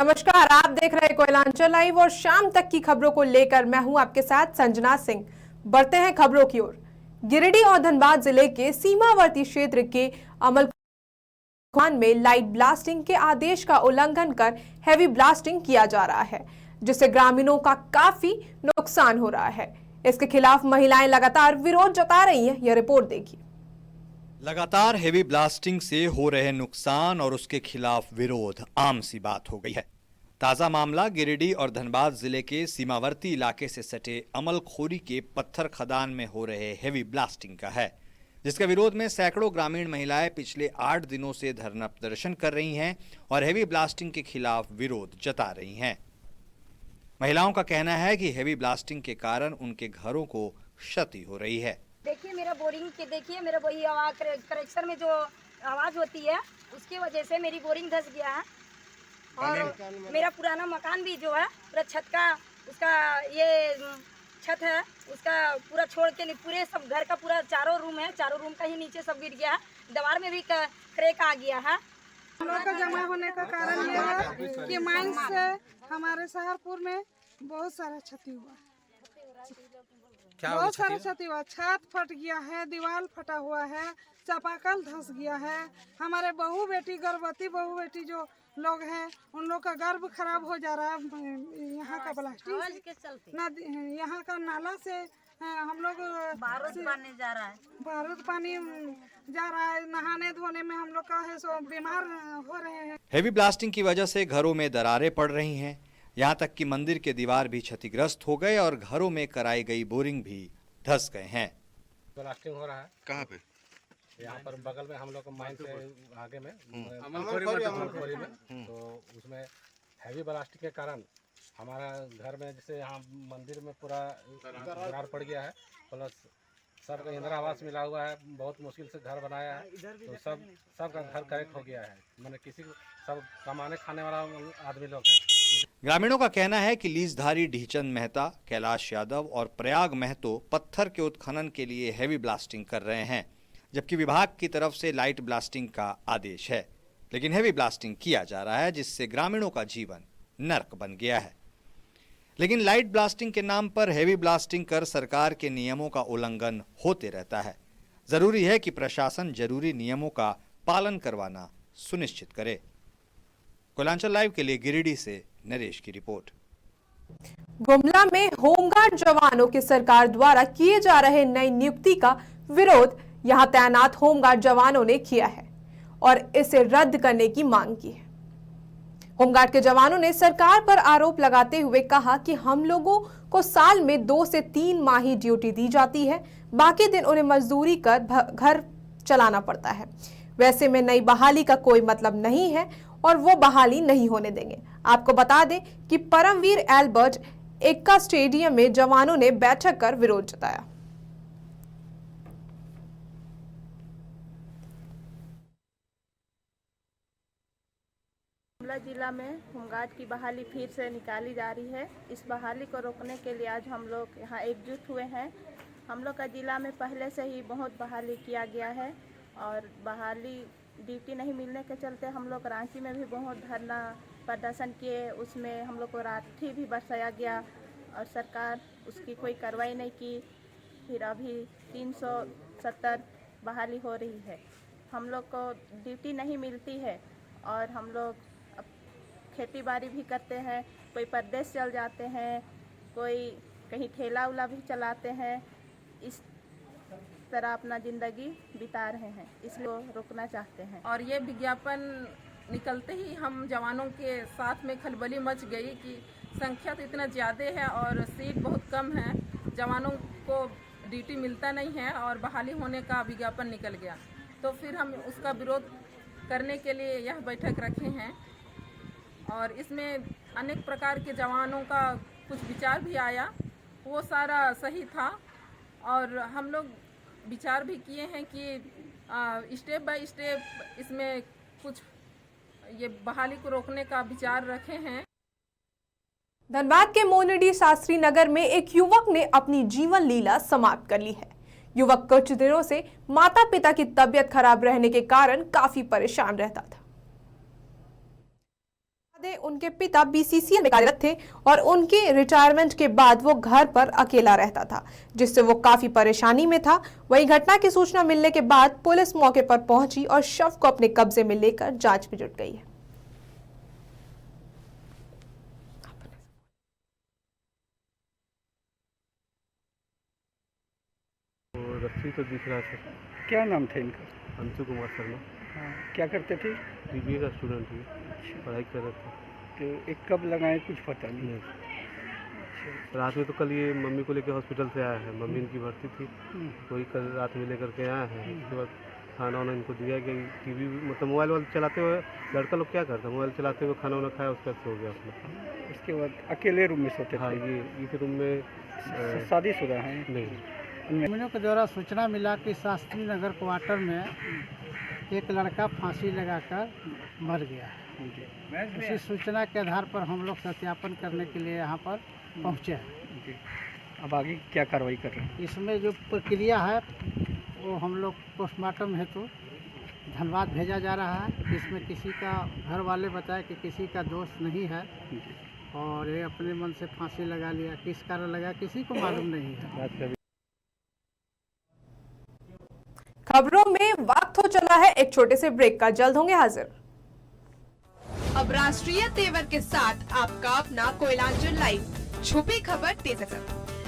नमस्कार, आप देख रहे हैं कोयलांचल लाइव और शाम तक की खबरों को लेकर मैं हूं आपके साथ संजना सिंह। बढ़ते हैं खबरों की ओर। गिरिडीह और धनबाद जिले के सीमावर्ती क्षेत्र के अमलखान में लाइट ब्लास्टिंग के आदेश का उल्लंघन कर हैवी ब्लास्टिंग किया जा रहा है, जिससे ग्रामीणों का काफी नुकसान हो रहा है। इसके खिलाफ महिलाएं लगातार विरोध जता रही हैं। यह रिपोर्ट देखिए। लगातार हेवी ब्लास्टिंग से हो रहे नुकसान और उसके खिलाफ विरोध आम सी बात हो गई है। ताजा मामला गिरिडीह और धनबाद जिले के सीमावर्ती इलाके से सटे अमलखोरी के पत्थर खदान में हो रहे हेवी ब्लास्टिंग का है, जिसके विरोध में सैकड़ों ग्रामीण महिलाएं पिछले 8 दिनों से धरना प्रदर्शन कर रही हैं और हेवी ब्लास्टिंग के खिलाफ विरोध जता रही हैं। महिलाओं का कहना है कि हेवी ब्लास्टिंग के कारण उनके घरों को क्षति हो रही है। देखिए मेरा बोरिंग के देखिए मेरा वही आवाज करेक्शन में जो आवाज़ होती है उसकी वजह से मेरी बोरिंग धंस गया है और मेरा पुराना मकान भी जो है पूरा छत का उसका ये छत है उसका पूरा छोड़ के पूरे सब घर का पूरा चारों रूम है, चारों रूम का ही नीचे सब गिर गया है। दीवार में भी क्रैक आ गया है। हम लोग का जमा होने का कारण ये है कि माइंस से हमारे सहारपुर में बहुत सारा क्षति हुआ। बहुत सारा क्षति हुआ, छत फट गया है, दीवार फटा हुआ है, चापाकल धंस गया है। हमारे बहू बेटी गर्भवती बहू बेटी जो लोग हैं उन लोग का गर्भ खराब हो जा रहा है। यहाँ का ब्लास्टिंग यहाँ का नाला से हम लोग बारूद पानी जा रहा है, नहाने धोने में हम लोग का है सो बीमार हो रहे हैं। हेवी ब्लास्टिंग की वजह से घरों में दरारें पड़ रही हैं। यहाँ तक कि मंदिर के दीवार भी क्षतिग्रस्त हो गए और घरों में कराई गई बोरिंग भी धंस गए हैं। ब्लास्टिंग हो रहा है। कहाँ पे? यहाँ पर बगल में हम लोग माइन से आगे में अमलखोरी में तो उसमें हैवी ब्लास्टिंग के कारण हमारा घर में जैसे यहाँ मंदिर में पूरा दरार पड़ गया है, प्लस सबका इंदिरा आवास मिला हुआ है। बहुत मुश्किल से घर बनाया है तो सबका घर करेक्ट हो गया है। मैंने किसी सब कमाने खाने वाला आदमी लोग हैं। ग्रामीणों का कहना है कि लीजधारी ढीचंद मेहता, कैलाश यादव और प्रयाग महतो पत्थर के उत्खनन के लिए हैवी ब्लास्टिंग कर रहे हैं, जबकि विभाग की तरफ से लाइट ब्लास्टिंग का आदेश है, लेकिन हैवी ब्लास्टिंग किया जा रहा है, जिससे ग्रामीणों का जीवन नर्क बन गया है। लेकिन लाइट ब्लास्टिंग के नाम पर हैवी ब्लास्टिंग कर सरकार के नियमों का उल्लंघन होते रहता है। जरूरी है कि प्रशासन जरूरी नियमों का पालन करवाना सुनिश्चित करे। कोयलांचल लाइव के लिए गिरिडीह से नरेश की रिपोर्ट। गुमला में होमगार्ड जवानों की सरकार द्वारा किए जा रहे नई नियुक्ति का विरोध यहां तैनात होमगार्ड जवानों ने किया है और इसे रद्द करने की मांग की है। होमगार्ड के जवानों ने सरकार पर आरोप लगाते हुए कहा कि हम लोगों को साल में 2 से 3 माह ही ड्यूटी दी जाती है, बाकी दिन उन्हें मजदूरी कर घर चलाना पड़ता है। वैसे में नई बहाली का कोई मतलब नहीं है और वो बहाली नहीं होने देंगे। आपको बता दें कि परमवीर एल्बर्ट एक्का स्टेडियम में जवानों ने बैठक कर विरोध जताया। गुमला जिला में होमगार्ड की बहाली फिर से निकाली जा रही है। इस बहाली को रोकने के लिए आज हम लोग यहाँ एकजुट हुए हैं। हम लोग का जिला में पहले से ही बहुत बहाली किया गया है और बहाली ड्यूटी नहीं मिलने के चलते हम लोग रांची में भी बहुत धरना प्रदर्शन किए। उसमें हम लोग को राठी भी बरसाया गया और सरकार उसकी कोई कार्रवाई नहीं की। फिर अभी 370 बहाली हो रही है। हम लोग को ड्यूटी नहीं मिलती है और हम लोग अब खेती बाड़ी भी करते हैं, कोई परदेश चल जाते हैं, कोई कहीं ठेला उला भी चलाते हैं। इस तरह अपना ज़िंदगी बिता रहे हैं, इसलिए रोकना चाहते हैं। और ये विज्ञापन निकलते ही हम जवानों के साथ में खलबली मच गई कि संख्या तो इतना ज़्यादा है और सीट बहुत कम है, जवानों को ड्यूटी मिलता नहीं है और बहाली होने का विज्ञापन निकल गया। तो फिर हम उसका विरोध करने के लिए यह बैठक रखे हैं और इसमें अनेक प्रकार के जवानों का कुछ विचार भी आया, वो सारा सही था और हम लोग विचार भी किए हैं कि स्टेप बाय स्टेप इसमें कुछ ये बहाली को रोकने का विचार रखे हैं। धनबाद के मोनडी शास्त्री नगर में एक युवक ने अपनी जीवन लीला समाप्त कर ली है। युवक कुछ दिनों से माता पिता की तबीयत खराब रहने के कारण काफी परेशान रहता था। उनके पिता बीसीसीएल में कार्यरत थे और उनके रिटायरमेंट के बाद वो घर पर अकेला रहता था, जिससे वो काफी परेशानी में था। वहीं घटना की सूचना मिलने के बाद पुलिस मौके पर पहुंची और शव को अपने कब्जे में लेकर जांच में जुट गई है। रस्सी तो दिख रहा है। क्या नाम था इनका? अंशु कुमार शर्मा। क्या करते थे? बीबीए का स्टूडेंट है, पढ़ाई कर रहे थे। तो एक कब लगाए कुछ पता नहीं। रात में तो कल ये मम्मी को लेकर हॉस्पिटल से आया है, मम्मी इनकी भर्ती थी, वही कल रात में लेकर के आया है। उसके बाद खाना वाना इनको दिया कि टीवी मतलब मोबाइल वाल चलाते हुए, लड़का लोग क्या करता है मोबाइल चलाते हुए खाना वाना खाया, उसके बाद सो गया अपना। उसके बाद अकेले रूम में सोते हाँ, थे? ये इस रूम में शादीशुदा है? नहीं। ग्रामीणों के द्वारा सूचना मिला कि शास्त्री नगर क्वार्टर में एक लड़का फांसी लगाकर मर गया है। उसी सूचना के आधार पर हम लोग सत्यापन करने के लिए यहाँ पर पहुँचे हैं। अब आगे क्या कार्रवाई कर रहे हैं? इसमें जो प्रक्रिया है वो हम लोग पोस्टमार्टम हेतु धनबाद भेजा जा रहा है। इसमें किसी का घर वाले बताए कि किसी का दोष नहीं है और ये अपने मन से फांसी लगा लिया। किस कारण लगा किसी को मालूम नहीं है। खबरों में वक्त हो चला है एक छोटे से ब्रेक का, जल्द होंगे हाजिर। अब राष्ट्रीय तेवर के साथ आपका अपना कोयलांचल लाइव, छुपी खबर तेज असर,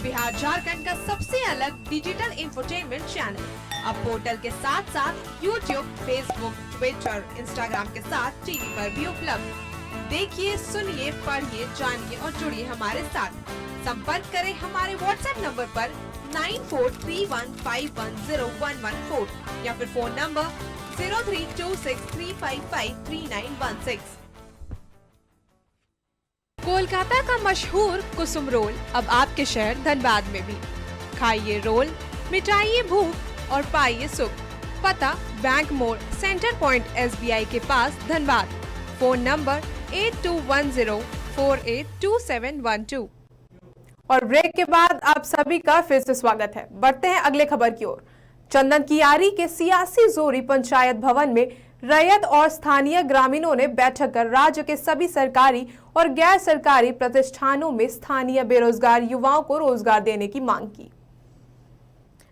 बिहार झारखंड का सबसे अलग डिजिटल इंफोटेनमेंट चैनल अब पोर्टल के साथ साथ यूट्यूब, फेसबुक, ट्विटर, इंस्टाग्राम के साथ टीवी पर भी उपलब्ध। देखिए, सुनिए, पढ़िए, जानिए और जुड़िए हमारे साथ। संपर्क करें हमारे व्हाट्सएप नंबर पर 9431510114 या फिर फोन नंबर 032635533916। कोलकाता का मशहूर कुसुम रोल अब आपके शहर धनबाद में भी। खाइए रोल, मिटाइए भूख और पाइए सुख। पता बैंक मोड़, सेंटर पॉइंट SBI के पास धनबाद। Phone number 8210482712। और ब्रेक के बाद आप सभी का फिर से स्वागत है। बढ़ते हैं अगले खबर की ओर। चंदन कियारी के सियासी जोरी पंचायत भवन में रैयत और स्थानीय ग्रामीणों ने बैठक कर राज्य के सभी सरकारी और गैर सरकारी प्रतिष्ठानों में स्थानीय बेरोजगार युवाओं को रोजगार देने की मांग की।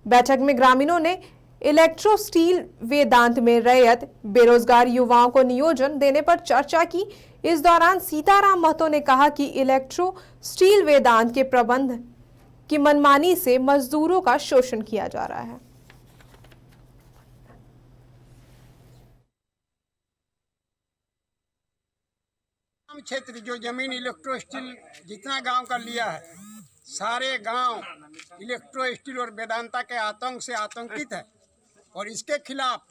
बैठक में ग्रामीणों ने इलेक्ट्रो स्टील वेदांत में रैयत बेरोजगार युवाओं को नियोजन देने पर चर्चा की। इस दौरान सीताराम महतो ने कहा कि इलेक्ट्रो स्टील वेदांत के प्रबंध की मनमानी से मजदूरों का शोषण किया जा रहा है। क्षेत्र जो जमीन इलेक्ट्रो स्टील जितना गांव का लिया है, सारे गांव इलेक्ट्रो स्टील और वेदांता के आतंक से आतंकित है और इसके खिलाफ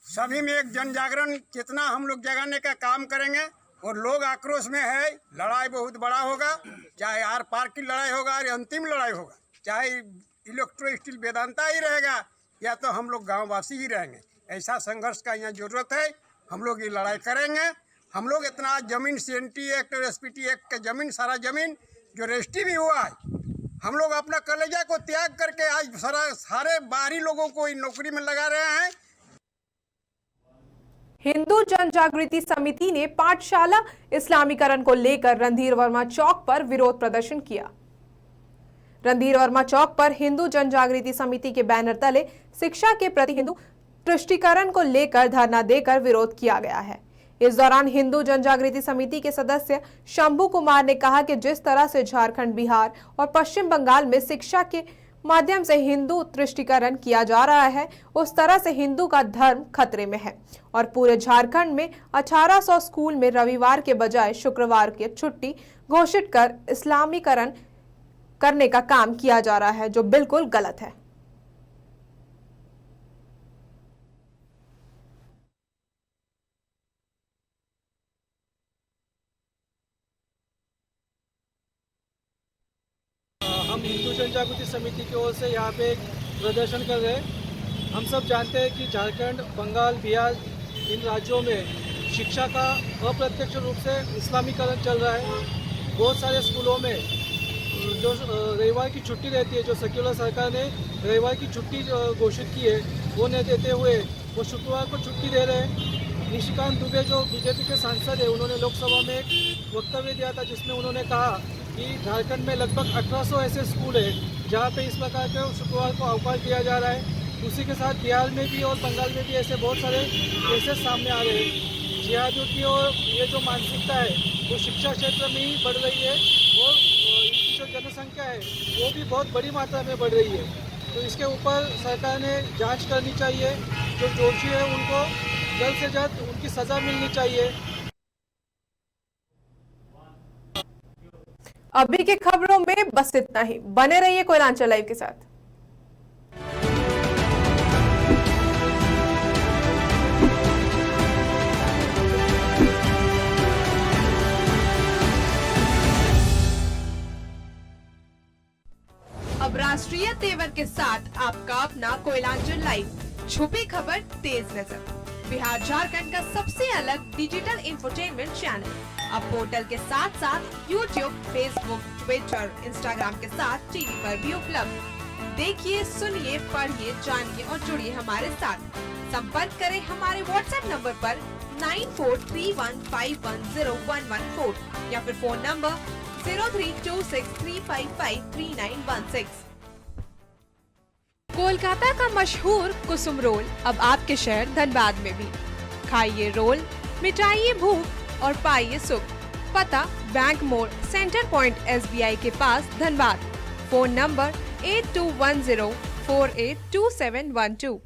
सभी में एक जन जागरण चेतना हम लोग जगाने का काम करेंगे और लोग आक्रोश में है। लड़ाई बहुत बड़ा होगा, चाहे आर पार की लड़ाई होगा या अंतिम लड़ाई होगा, चाहे इलेक्ट्रो स्टील वेदांता ही रहेगा या तो हम लोग गाँववासी ही रहेंगे। ऐसा संघर्ष का यहाँ जरूरत है। हम लोग ये लड़ाई करेंगे। हम लोग इतना जमीन CNT एक्ट और SPT एक्ट का जमीन, सारा जमीन जो रजिस्ट्री भी हुआ है, हम लोग अपना कलेजा को त्याग करके आज सारे बाहरी लोगों को इन नौकरी में लगा रहे हैं। हिंदू जन जागृति समिति ने पाठशाला इस्लामीकरण को लेकर रणधीर वर्मा चौक पर विरोध प्रदर्शन किया। रणधीर वर्मा चौक पर हिंदू जन जागृति समिति के बैनर तले शिक्षा के प्रति हिंदू तुष्टीकरण को लेकर धरना देकर विरोध किया गया है। इस दौरान हिंदू जन जागृति समिति के सदस्य शंभू कुमार ने कहा कि जिस तरह से झारखंड, बिहार और पश्चिम बंगाल में शिक्षा के माध्यम से हिंदू तुष्टीकरण किया जा रहा है, उस तरह से हिंदू का धर्म खतरे में है और पूरे झारखंड में 1800 स्कूल में रविवार के बजाय शुक्रवार की छुट्टी घोषित कर इस्लामीकरण करने का काम किया जा रहा है, जो बिल्कुल गलत है। हम हिंदू जन जागृति समिति की ओर से यहाँ पे एक प्रदर्शन कर रहे हैं। हम सब जानते हैं कि झारखंड, बंगाल, बिहार इन राज्यों में शिक्षा का अप्रत्यक्ष रूप से इस्लामीकरण चल रहा है। बहुत सारे स्कूलों में जो रविवार की छुट्टी रहती है, जो सेक्युलर सरकार ने रविवार की छुट्टी घोषित की है, वो नहीं देते हुए वो शुक्रवार को छुट्टी दे रहे हैं। निशिकांत दुबे जो बीजेपी के सांसद है, उन्होंने लोकसभा में एक वक्तव्य दिया था जिसमें उन्होंने कहा कि झारखंड में लगभग 1800 ऐसे स्कूल है जहाँ पे इस प्रकार के शुक्रवार को अवकाश दिया जा रहा है। उसी के साथ बिहार में भी और बंगाल में भी ऐसे बहुत सारे केसेस सामने आ रहे हैं। जिहादियों की और ये जो मानसिकता है वो शिक्षा क्षेत्र में ही बढ़ रही है और इनकी जो जनसंख्या है वो भी बहुत बड़ी मात्रा में बढ़ रही है। तो इसके ऊपर सरकार ने जांच करनी चाहिए, जो दोषी है उनको जल्द से जल्द उनकी सज़ा मिलनी चाहिए। अभी के खबरों में बस इतना ही। बने रहिए कोयलांचल लाइव के साथ। अब राष्ट्रीय तेवर के साथ आपका अपना कोयलांचल लाइव, छुपी खबर तेज नजर, बिहार झारखंड का सबसे अलग डिजिटल इंफोटेनमेंट चैनल। अब पोर्टल के साथ साथ यूट्यूब, फेसबुक, ट्विटर, इंस्टाग्राम के साथ टीवी पर भी उपलब्ध। देखिए, सुनिए, पढ़िए, जानिए और जुड़िए हमारे साथ। संपर्क करें हमारे व्हाट्सएप नंबर पर 9431510114 या फिर फोन नंबर 032635533916। कोलकाता का मशहूर कुसुम रोल अब आपके शहर धनबाद में भी। खाइए रोल, मिटाइए भूख और पाइए सुख। पता बैंक मोड़, सेंटर पॉइंट SBI के पास, धनबाद। Phone number 8210482712।